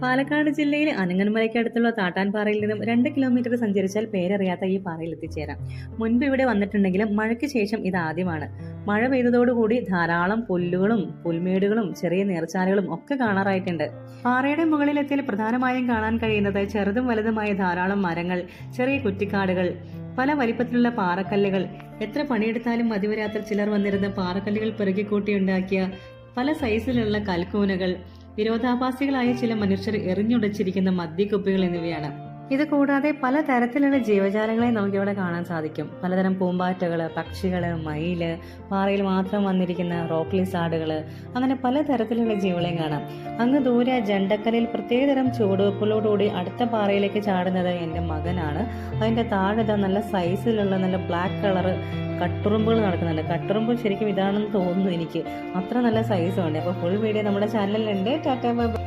പാലക്കാട് ജില്ലയിലെ അനങ്ങൻമലയ്ക്കടുത്തുള്ള താട്ടാൻപാറയിൽ നിന്നും 2 കിലോമീറ്റർ സഞ്ചരിച്ചാൽ പേരറിയാത്ത ഈ പാറയിൽ എത്തിച്ചേരാം. മുൻപ് ഇവിടെ വന്നിട്ടുണ്ടെങ്കിലും മഴയ്ക്ക് ശേഷം ഇതാദ്യമാണ്. മഴ പെയ്തതോടുകൂടി ധാരാളം പുല്ലുകളും പുൽമേടുകളും ചെറിയ നീർച്ചാലുകളും ഒക്കെ കാണാറായിട്ടുണ്ട്. പാറയുടെ മുകളിലെത്തിയാൽ പ്രധാനമായും കാണാൻ കഴിയുന്നത് ചെറുതും വലുതുമായ ധാരാളം മരങ്ങൾ, ചെറിയ കുറ്റിക്കാടുകൾ, പല വലിപ്പത്തിലുള്ള പാറക്കല്ലുകൾ, എത്ര പണിയെടുത്താലും മതിവരാത്ത ചിലർ വന്നിരുന്ന പാറക്കല്ലുകൾ പെറുകിക്കൂട്ടിയുണ്ടാക്കിയ പല സൈസിലുള്ള കൽക്കൂനകൾ, വിരോധാഭാസികളായ ചില മനുഷ്യർ എറിഞ്ഞുടച്ചിരിക്കുന്ന മദ്യക്കുപ്പികൾ എന്നിവയാണ്. ഇത് കൂടാതെ പല തരത്തിലുള്ള ജീവജാലങ്ങളെ നമുക്കിവിടെ കാണാൻ സാധിക്കും. പലതരം പൂമ്പാറ്റകള്, പക്ഷികള്, മയില്, പാറയിൽ മാത്രം വന്നിരിക്കുന്ന റോക്ക് ലിസാർഡുകള്, അങ്ങനെ പലതരത്തിലുള്ള ജീവികളെയും കാണാം. അങ്ങ് ദൂരെ ജണ്ടക്കലിൽ പ്രത്യേകതരം ചുവടുവെപ്പുകളോടുകൂടി അടുത്ത പാറയിലേക്ക് ചാടുന്നത് എൻ്റെ മകനാണ്. അതിന്റെ താഴെ നല്ല സൈസിലുള്ള നല്ല ബ്ലാക്ക് കളറ് കട്ടുറുമ്പുകൾ നടക്കുന്നുണ്ട്. കട്ടുറുമ്പ് ശരിക്കും ഇതാണെന്ന് തോന്നുന്നു എനിക്ക്. അത്ര നല്ല സൈസുണ്ട്. അപ്പോൾ ഫുൾ വീഡിയോ നമ്മുടെ ചാനലിലുണ്ട്. Tata bye bye.